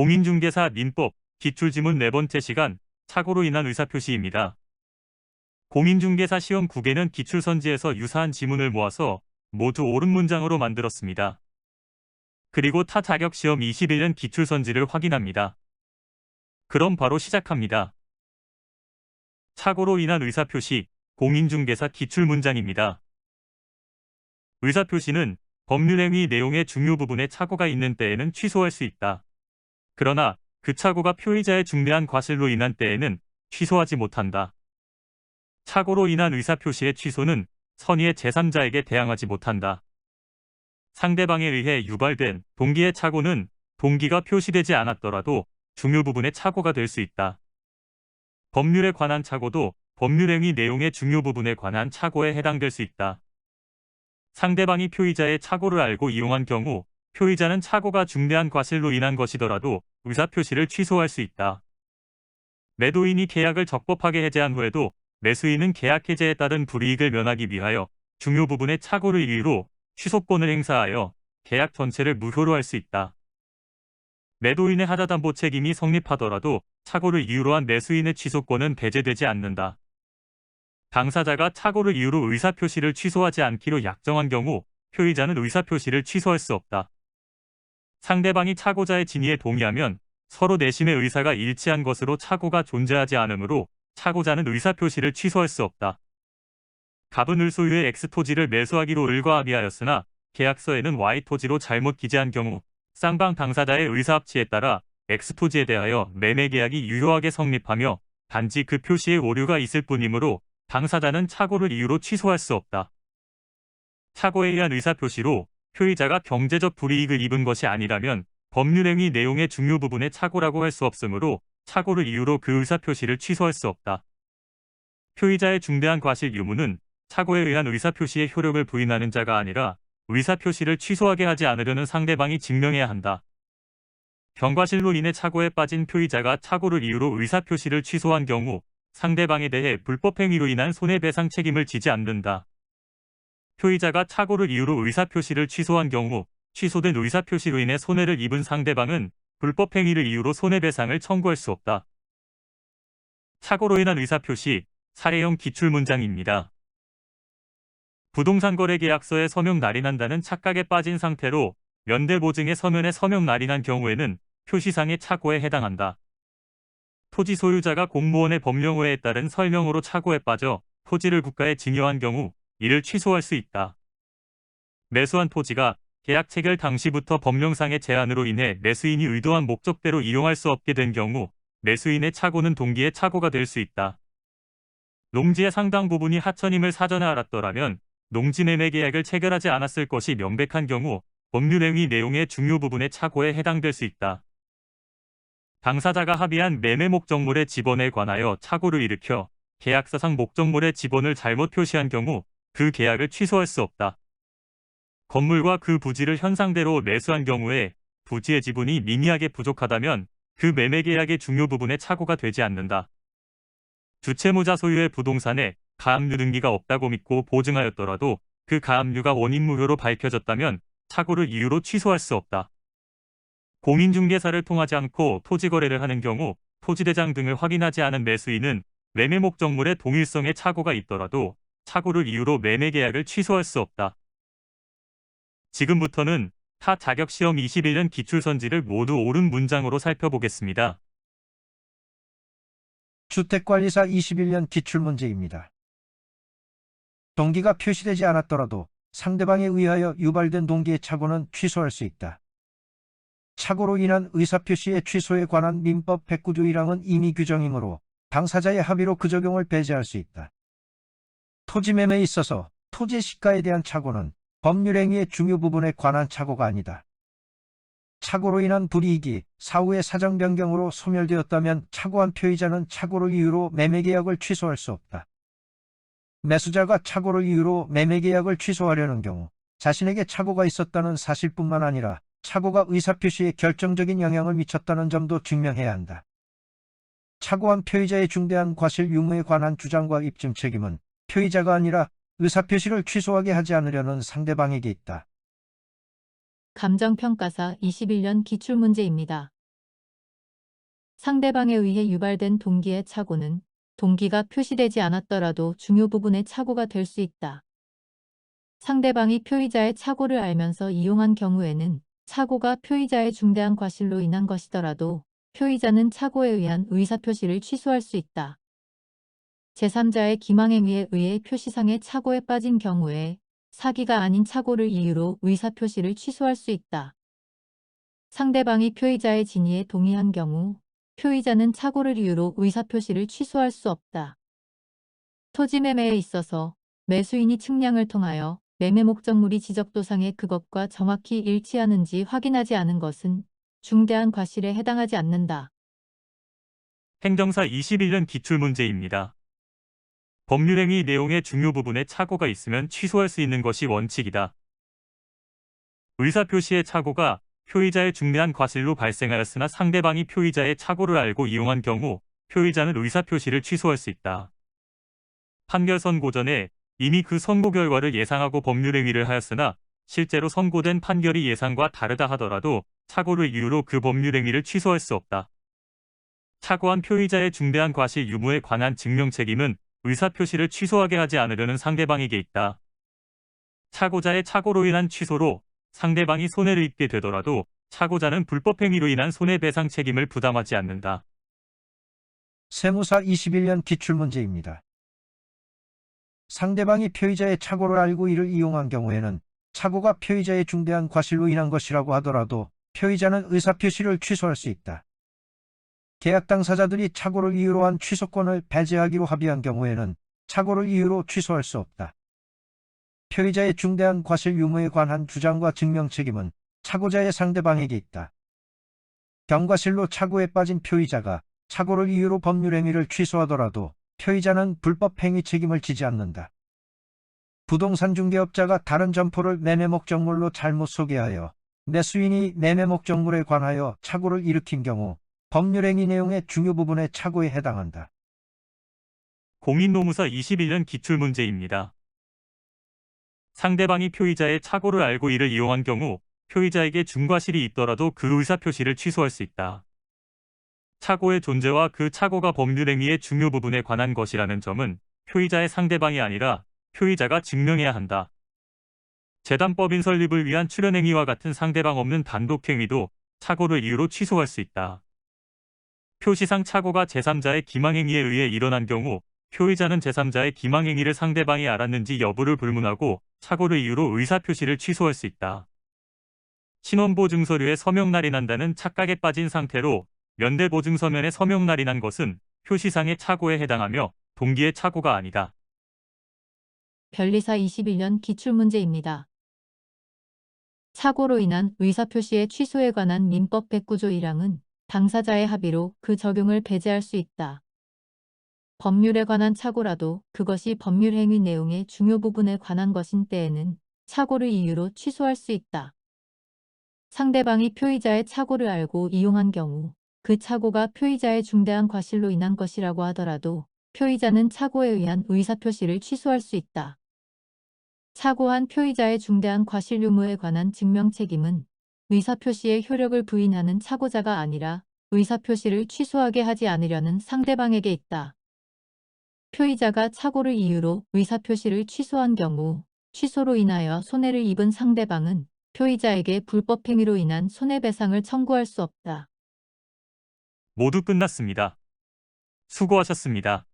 공인중개사 민법 기출지문 네 번째 시간 착오로 인한 의사표시입니다. 공인중개사 시험 9개는 기출선지에서 유사한 지문을 모아서 모두 옳은 문장으로 만들었습니다. 그리고 타 자격시험 21년 기출선지를 확인합니다. 그럼 바로 시작합니다. 착오로 인한 의사표시, 공인중개사 기출문장입니다. 의사표시는 법률행위 내용의 중요 부분에 착오가 있는 때에는 취소할 수 있다. 그러나 그 착오가 표의자의 중대한 과실로 인한 때에는 취소하지 못한다. 착오로 인한 의사표시의 취소는 선의의 제3자에게 대항하지 못한다. 상대방에 의해 유발된 동기의 착오는 동기가 표시되지 않았더라도 중요 부분의 착오가 될 수 있다. 법률에 관한 착오도 법률행위 내용의 중요 부분에 관한 착오에 해당될 수 있다. 상대방이 표의자의 착오를 알고 이용한 경우 표의자는 착오가 중대한 과실로 인한 것이더라도 의사표시를 취소할 수 있다. 매도인이 계약을 적법하게 해제한 후에도 매수인은 계약 해제에 따른 불이익을 면하기 위하여 중요 부분의 착오를 이유로 취소권을 행사하여 계약 전체를 무효로 할 수 있다. 매도인의 하자담보 책임이 성립하더라도 착오를 이유로 한 매수인의 취소권은 배제되지 않는다. 당사자가 착오를 이유로 의사표시를 취소하지 않기로 약정한 경우 표의자는 의사표시를 취소할 수 없다. 상대방이 착오자의 진위에 동의하면 서로 내심의 의사가 일치한 것으로 착오가 존재하지 않으므로 착오자는 의사표시를 취소할 수 없다. 갑은 을 소유의 X토지를 매수하기로 을과 합의하였으나 계약서에는 Y토지로 잘못 기재한 경우 쌍방 당사자의 의사합치에 따라 X토지에 대하여 매매계약이 유효하게 성립하며 단지 그 표시에 오류가 있을 뿐이므로 당사자는 착오를 이유로 취소할 수 없다. 착오에 의한 의사표시로 표의자가 경제적 불이익을 입은 것이 아니라면 법률행위 내용의 중요 부분에 착오라고 할 수 없으므로 착오를 이유로 그 의사표시를 취소할 수 없다. 표의자의 중대한 과실 유무는 착오에 의한 의사표시의 효력을 부인하는 자가 아니라 의사표시를 취소하게 하지 않으려는 상대방이 증명해야 한다. 경과실로 인해 착오에 빠진 표의자가 착오를 이유로 의사표시를 취소한 경우 상대방에 대해 불법행위로 인한 손해배상 책임을 지지 않는다. 표의자가 착오를 이유로 의사표시를 취소한 경우 취소된 의사표시로 인해 손해를 입은 상대방은 불법행위를 이유로 손해배상을 청구할 수 없다. 착오로 인한 의사표시, 사례형 기출문장입니다. 부동산 거래 계약서에 서명 날인한다는 착각에 빠진 상태로 면대보증의 서면에 서명 날인한 경우에는 표시상의 착오에 해당한다. 토지 소유자가 공무원의 법령호에 따른 설명으로 착오에 빠져 토지를 국가에 증여한 경우 이를 취소할 수 있다. 매수한 토지가 계약 체결 당시부터 법령상의 제한으로 인해 매수인이 의도한 목적대로 이용할 수 없게 된 경우 매수인의 착오는 동기의 착오가 될 수 있다. 농지의 상당 부분이 하천임을 사전에 알았더라면 농지 매매 계약을 체결하지 않았을 것이 명백한 경우 법률행위 내용의 중요 부분의 착오에 해당될 수 있다. 당사자가 합의한 매매 목적물의 지번에 관하여 착오를 일으켜 계약서상 목적물의 지번을 잘못 표시한 경우 그 계약을 취소할 수 없다. 건물과 그 부지를 현상대로 매수한 경우에 부지의 지분이 미미하게 부족하다면 그 매매계약의 중요 부분에 착오가 되지 않는다. 주채무자 소유의 부동산에 가압류 등기가 없다고 믿고 보증하였더라도 그 가압류가 원인무효로 밝혀졌다면 착오를 이유로 취소할 수 없다. 공인중개사를 통하지 않고 토지거래를 하는 경우 토지대장 등을 확인하지 않은 매수인은 매매 목적물의 동일성에 착오가 있더라도 착오를 이유로 매매계약을 취소할 수 없다. 지금부터는 타 자격시험 21년 기출선지를 모두 옳은 문장으로 살펴보겠습니다. 주택관리사 21년 기출문제입니다. 동기가 표시되지 않았더라도 상대방에 의하여 유발된 동기의 착오는 취소할 수 있다. 착오로 인한 의사표시의 취소에 관한 민법 109조 1항은 임의 규정이므로 당사자의 합의로 그 적용을 배제할 수 있다. 토지 매매에 있어서 토지의 시가에 대한 착오는 법률행위의 중요 부분에 관한 착오가 아니다. 착오로 인한 불이익이 사후의 사정 변경으로 소멸되었다면 착오한 표의자는 착오를 이유로 매매계약을 취소할 수 없다. 매수자가 착오를 이유로 매매계약을 취소하려는 경우 자신에게 착오가 있었다는 사실뿐만 아니라 착오가 의사표시에 결정적인 영향을 미쳤다는 점도 증명해야 한다. 착오한 표의자의 중대한 과실 유무에 관한 주장과 입증 책임은 표의자가 아니라 의사표시를 취소하게 하지 않으려는 상대방에게 있다. 감정평가사 21년 기출문제입니다. 상대방에 의해 유발된 동기의 착오는 동기가 표시되지 않았더라도 중요 부분의 착오가 될 수 있다. 상대방이 표의자의 착오를 알면서 이용한 경우에는 착오가 표의자의 중대한 과실로 인한 것이더라도 표의자는 착오에 의한 의사표시를 취소할 수 있다. 제3자의 기망행위에 의해 표시상의 착오에 빠진 경우에 사기가 아닌 착오를 이유로 의사표시를 취소할 수 있다. 상대방이 표의자의 진위에 동의한 경우 표의자는 착오를 이유로 의사표시를 취소할 수 없다. 토지 매매에 있어서 매수인이 측량을 통하여 매매 목적물이 지적도상에 그것과 정확히 일치하는지 확인하지 않은 것은 중대한 과실에 해당하지 않는다. 행정사 21년 기출문제입니다. 법률행위 내용의 중요 부분에 착오가 있으면 취소할 수 있는 것이 원칙이다. 의사표시의 착오가 표의자의 중대한 과실로 발생하였으나 상대방이 표의자의 착오를 알고 이용한 경우 표의자는 의사표시를 취소할 수 있다. 판결 선고 전에 이미 그 선고 결과를 예상하고 법률행위를 하였으나 실제로 선고된 판결이 예상과 다르다 하더라도 착오를 이유로 그 법률행위를 취소할 수 없다. 착오한 표의자의 중대한 과실 유무에 관한 증명 책임은 의사표시를 취소하게 하지 않으려는 상대방에게 있다. 착오자의 착오로 인한 취소로 상대방이 손해를 입게 되더라도 착오자는 불법행위로 인한 손해배상 책임을 부담하지 않는다. 세무사 21년 기출문제입니다. 상대방이 표의자의 착오를 알고 이를 이용한 경우에는 착오가 표의자의 중대한 과실로 인한 것이라고 하더라도 표의자는 의사표시를 취소할 수 있다. 계약 당사자들이 착오를 이유로 한 취소권을 배제하기로 합의한 경우에는 착오를 이유로 취소할 수 없다. 표의자의 중대한 과실 유무에 관한 주장과 증명 책임은 착오자의 상대방에게 있다. 경과실로 착오에 빠진 표의자가 착오를 이유로 법률행위를 취소하더라도 표의자는 불법행위 책임을 지지 않는다. 부동산 중개업자가 다른 점포를 매매 목적물로 잘못 소개하여 매수인이 매매 목적물에 관하여 착오를 일으킨 경우 법률행위 내용의 중요 부분에 착오에 해당한다. 공인노무사 21년 기출문제입니다. 상대방이 표의자의 착오를 알고 이를 이용한 경우 표의자에게 중과실이 있더라도 그 의사표시를 취소할 수 있다. 착오의 존재와 그 착오가 법률행위의 중요 부분에 관한 것이라는 점은 표의자의 상대방이 아니라 표의자가 증명해야 한다. 재단법인 설립을 위한 출연행위와 같은 상대방 없는 단독행위도 착오를 이유로 취소할 수 있다. 표시상 착오가 제3자의 기망행위에 의해 일어난 경우 표의자는 제3자의 기망행위를 상대방이 알았는지 여부를 불문하고 착오를 이유로 의사표시를 취소할 수 있다. 신원보증서류에 서명날이 난다는 착각에 빠진 상태로 면대보증서면에 서명날이 난 것은 표시상의 착오에 해당하며 동기의 착오가 아니다. 변리사 21년 기출문제입니다. 착오로 인한 의사표시의 취소에 관한 민법 109조 1항은 당사자의 합의로 그 적용을 배제할 수 있다. 법률에 관한 착오라도 그것이 법률행위 내용의 중요 부분에 관한 것인 때에는 착오를 이유로 취소할 수 있다. 상대방이 표의자의 착오를 알고 이용한 경우 그 착오가 표의자의 중대한 과실로 인한 것이라고 하더라도 표의자는 착오에 의한 의사표시를 취소할 수 있다. 착오한 표의자의 중대한 과실 유무에 관한 증명 책임은 의사표시의 효력을 부인하는 착오자가 아니라 의사표시를 취소하게 하지 않으려는 상대방에게 있다. 표의자가 착오를 이유로 의사표시를 취소한 경우 취소로 인하여 손해를 입은 상대방은 표의자에게 불법행위로 인한 손해배상을 청구할 수 없다. 모두 끝났습니다. 수고하셨습니다.